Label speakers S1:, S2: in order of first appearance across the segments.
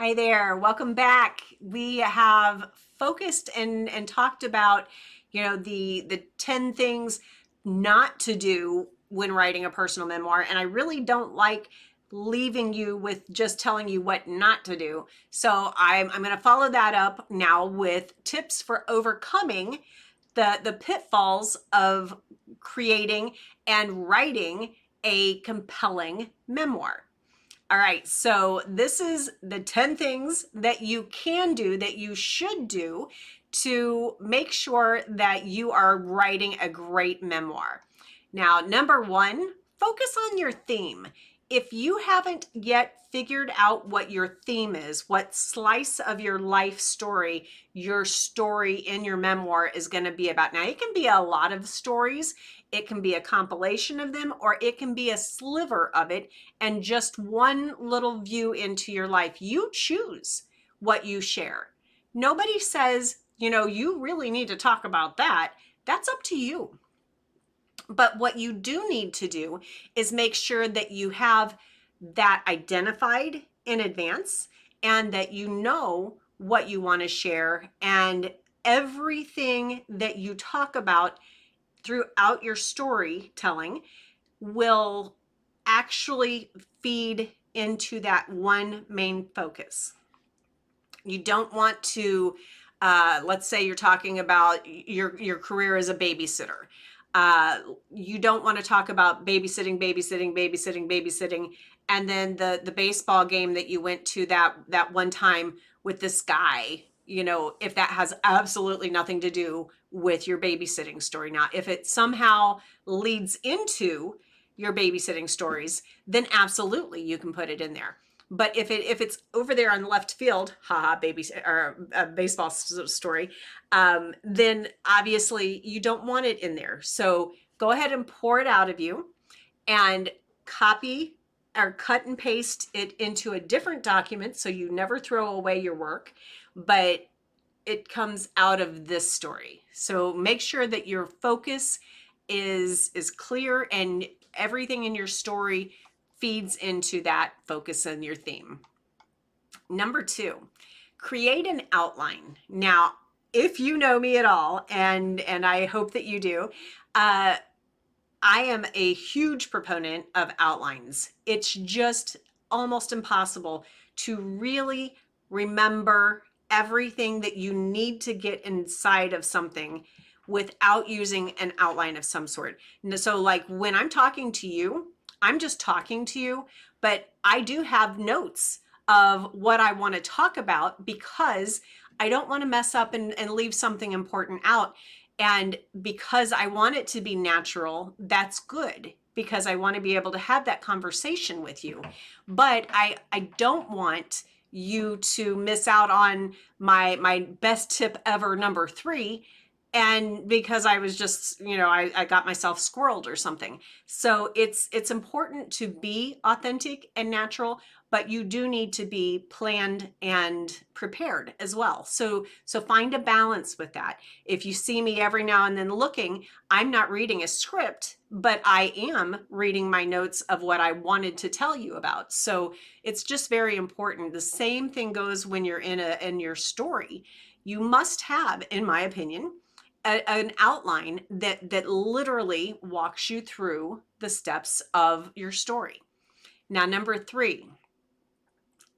S1: Hi there, welcome back. We have focused and talked about, the 10 things not to do when writing a personal memoir. And I really don't like leaving you with just telling you what not to do. So I'm going to follow that up now with tips for overcoming the pitfalls of creating and writing a compelling memoir. All right, so this is the 10 things that you can do, that you should do to make sure that you are writing a great memoir. Now, number one, focus on your theme. If you haven't yet figured out what your theme is, what slice of your life story your story in your memoir is going to be about. Now, it can be a lot of stories, it can be a compilation of them, or it can be a sliver of it and just one little view into your life. You choose what you share. Nobody says, you really need to talk about that. That's up to you. But what you do need to do is make sure that you have that identified in advance and that you know what you want to share, and everything that you talk about throughout your storytelling will actually feed into that one main focus. You don't want to, let's say you're talking about your career as a babysitter. You don't want to talk about babysitting, and then the baseball game that you went to that one time with this guy. If that has absolutely nothing to do with your babysitting story. Now, if it somehow leads into your babysitting stories, then absolutely you can put it in there. But if it's over there on the left field, haha, baby or a baseball story, then obviously you don't want it in there. So go ahead and pour it out of you and copy or cut and paste it into a different document so you never throw away your work, but it comes out of this story. So make sure that your focus is clear and everything in your story feeds into that focus and your theme. Number two, create an outline. Now, if you know me at all, and I hope that you do, I am a huge proponent of outlines. It's just almost impossible to really remember everything that you need to get inside of something without using an outline of some sort. So like when I'm talking to you, I'm just talking to you, but I do have notes of what I want to talk about because I don't want to mess up and leave something important out. And because I want it to be natural, that's good because I want to be able to have that conversation with you. But I don't want you to miss out on my best tip ever, number three, and because I was just, I got myself squirreled or something. So it's important to be authentic and natural, but you do need to be planned and prepared as well. So find a balance with that. If you see me every now and then looking, I'm not reading a script, but I am reading my notes of what I wanted to tell you about. So it's just very important. The same thing goes when you're in your story. You must have, in my opinion, an outline that literally walks you through the steps of your story. Now, number three.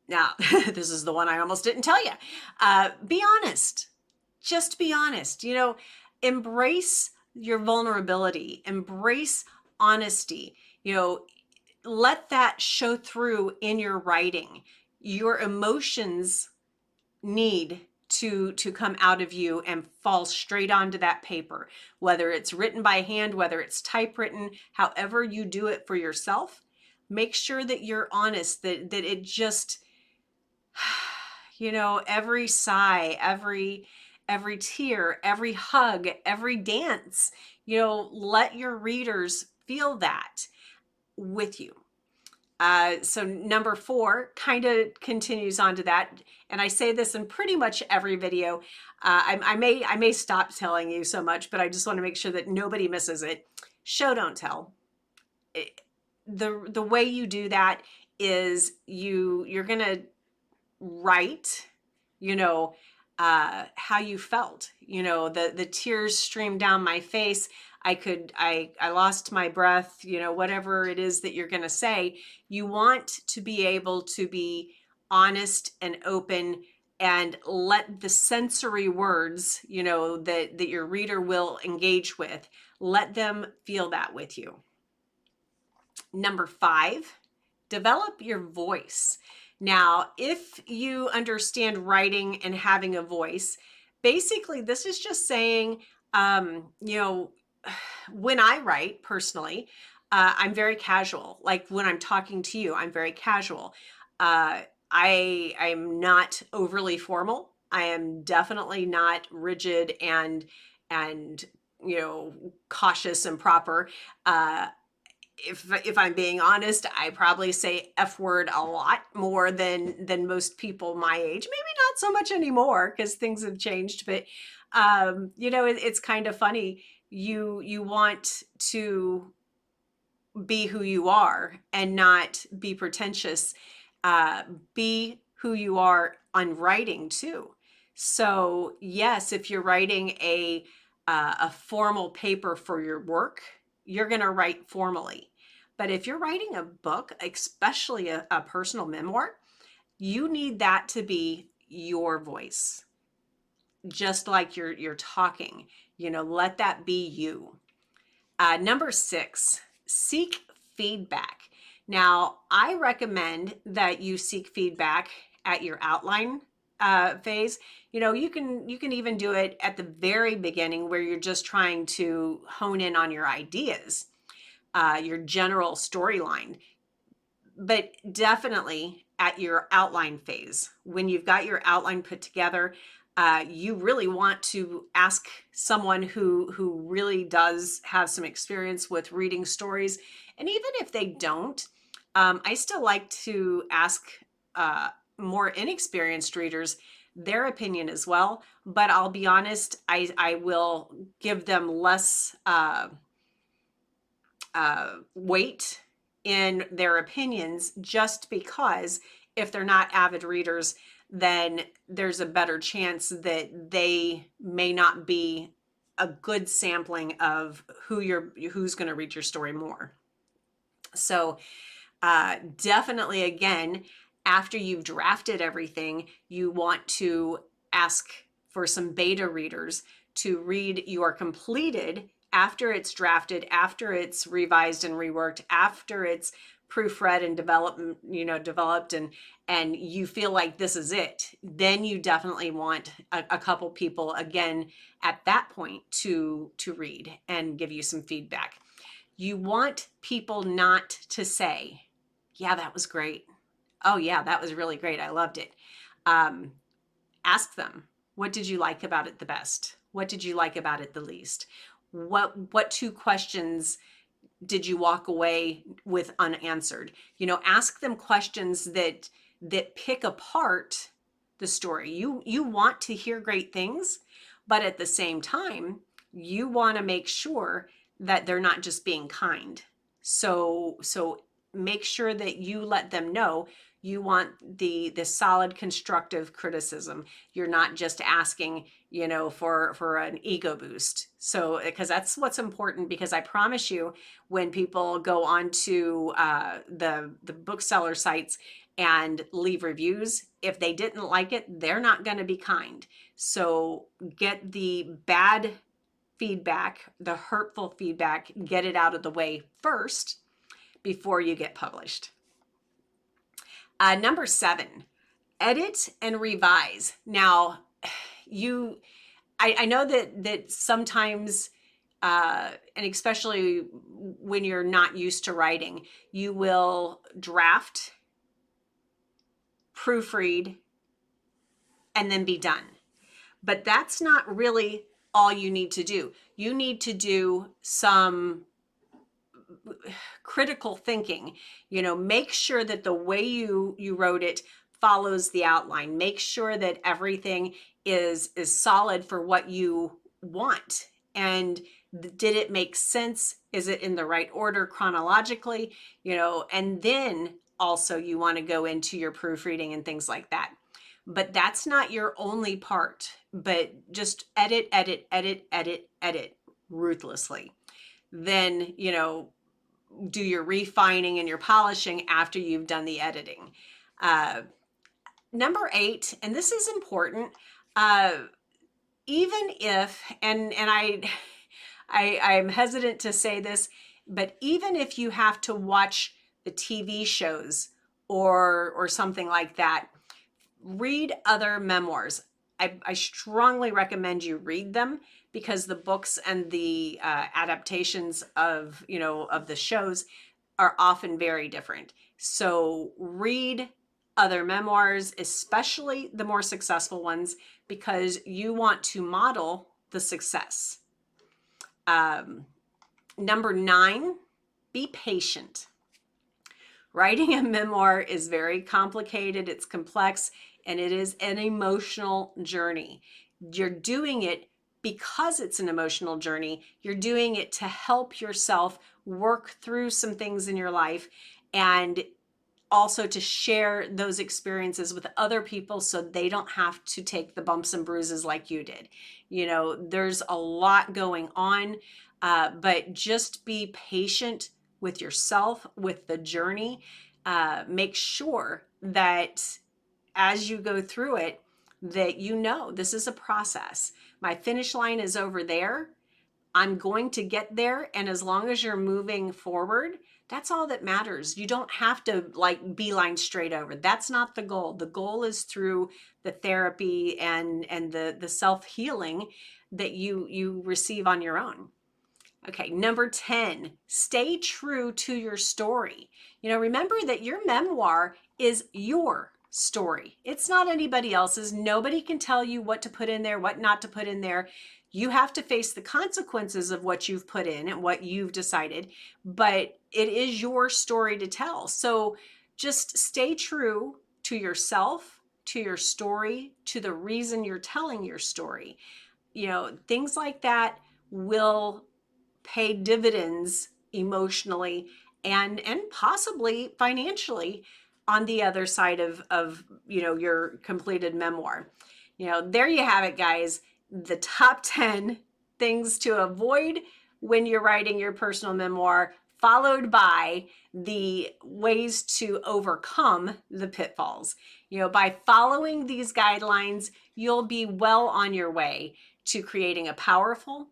S1: Now, this is the one I almost didn't tell you. Be honest. Just be honest. Embrace your vulnerability. Embrace honesty. Let that show through in your writing. Your emotions need to come out of you and fall straight onto that paper, whether it's written by hand, whether it's typewritten, however you do it for yourself. Make sure that you're honest, that it just, every sigh, every tear, every hug, every dance, let your readers feel that with you. So number four kind of continues on to that. And I say this in pretty much every video. I may stop telling you so much, but I just want to make sure that nobody misses it. Show, don't tell. The way you do that is you're going to write, you know, how you felt. You know, the tears streamed down my face. I lost my breath, you know, whatever it is that you're going to say. You want to be able to be honest and open and let the sensory words, you know, that your reader will engage with, let them feel that with you. Number 5, develop your voice. Now, if you understand writing and having a voice, basically this is just saying, you know, when I write personally, I'm very casual. Like when I'm talking to you, I'm very casual. I'm not overly formal. I am definitely not rigid and you know, cautious and proper. Uh, if I'm being honest, I probably say F word a lot more than most people my age. Maybe not so much anymore because things have changed, but you know, it's kind of funny. You want to be who you are and not be pretentious. Be who you are on writing too. So yes, if you're writing a formal paper for your work, you're going to write formally. But if you're writing a book, especially a personal memoir, you need that to be your voice, just like you're talking. You know, let that be you. Number 6, seek feedback. Now, I recommend that you seek feedback at your outline phase. You know, you can even do it at the very beginning where you're just trying to hone in on your ideas, your general storyline. But definitely at your outline phase, when you've got your outline put together, you really want to ask someone who really does have some experience with reading stories. And even if they don't, I still like to ask more inexperienced readers their opinion as well. But I'll be honest, I will give them less weight in their opinions, just because if they're not avid readers, then there's a better chance that they may not be a good sampling of who's going to read your story more. So definitely, again, after you've drafted everything, you want to ask for some beta readers to read your completed, after it's drafted, after it's revised and reworked, after it's proofread and developed and you feel like this is it. Then you definitely want a couple people again at that point to read and give you some feedback. You want people not to say, yeah, that was great. Oh yeah, that was really great. I loved it. Ask them, what did you like about it the best? What did you like about it the least? What 2 questions did you walk away with unanswered? You know, ask them questions that pick apart the story. You want to hear great things, but at the same time, you want to make sure that they're not just being kind. So make sure that you let them know you want the solid constructive criticism. You're not just asking, you know, for an ego boost. So because that's what's important, because I promise you, when people go on to the bookseller sites and leave reviews, if they didn't like it, they're not going to be kind. So get the bad feedback, the hurtful feedback, get it out of the way first before you get published. Number 7, edit and revise. Now, I know that sometimes, and especially when you're not used to writing, you will draft, proofread, and then be done. But that's not really all you need to do. You need to do some critical thinking. You know, make sure that the way you wrote it follows the outline. Make sure that everything is solid for what you want. And did it make sense? Is it in the right order chronologically? You know, and then also you want to go into your proofreading and things like that. but that's not your only part. But just edit, edit, edit, edit, edit ruthlessly. Then, do your refining and your polishing after you've done the editing. Uh, Number 8, and this is important, even if, and I'm hesitant to say this, but even if you have to watch the TV shows or something like that, read other memoirs. I strongly recommend you read them, because the books and the adaptations of the shows are often very different. So read other memoirs, especially the more successful ones, because you want to model the success. Number 9, be patient. Writing a memoir is very complicated, it's complex, and it is an emotional journey. You're doing it because it's an emotional journey. You're doing it to help yourself work through some things in your life, and also to share those experiences with other people so they don't have to take the bumps and bruises like you did. There's a lot going on, but just be patient with yourself, with the journey. Make sure that as you go through it, that this is a process. My finish line is over there. I'm going to get there. And as long as you're moving forward, that's all that matters. You don't have to beeline straight over. That's not the goal. The goal is through the therapy and the self-healing that you receive on your own. Okay, number 10, stay true to your story. Remember that your memoir is your story. It's not anybody else's. Nobody can tell you what to put in there, what not to put in there. You have to face the consequences of what you've put in and what you've decided, but it is your story to tell. So just stay true to yourself, to your story, to the reason you're telling your story. Things like that will pay dividends emotionally and possibly financially on the other side of your completed memoir. There you have it, guys. The top 10 things to avoid when you're writing your personal memoir, followed by the ways to overcome the pitfalls. By following these guidelines, you'll be well on your way to creating a powerful,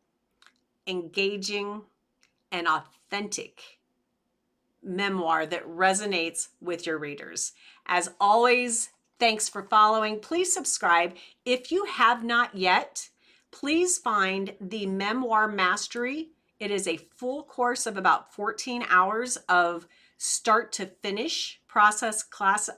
S1: engaging, and authentic memoir that resonates with your readers. As always, thanks for following. Please subscribe. If you have not yet, please find the Memoir Mastery. It is a full course of about 14 hours of start to finish process class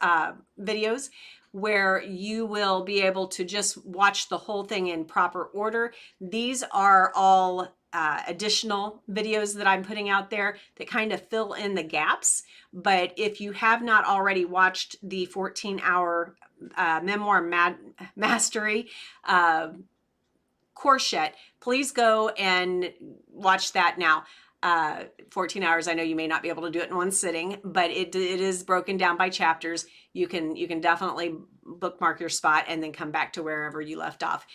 S1: videos, where you will be able to just watch the whole thing in proper order. These are all additional videos that I'm putting out there that kind of fill in the gaps. But if you have not already watched the 14-hour Memoir Mastery course yet, please go and watch that now. 14 hours, I know you may not be able to do it in one sitting, but it is broken down by chapters. You can definitely bookmark your spot and then come back to wherever you left off.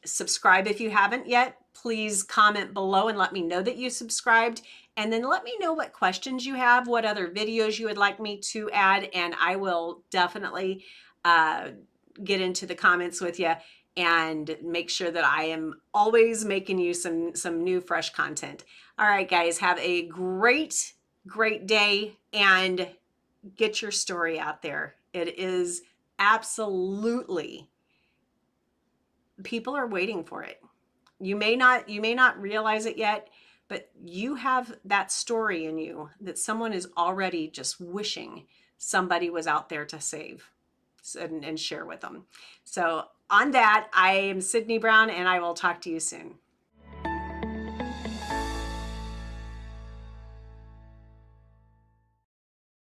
S1: Subscribe if you haven't yet. Please comment below and let me know that you subscribed, and then let me know what questions you have, what other videos you would like me to add, and I will definitely get into the comments with you and make sure that I am always making you some new fresh content. All right, guys, have a great day and get your story out there. It is absolutely, people are waiting for it. You may not realize it yet, but you have that story in you that someone is already just wishing somebody was out there to save and share with them. So on that, I am Sydney Brown, and I will talk to you soon.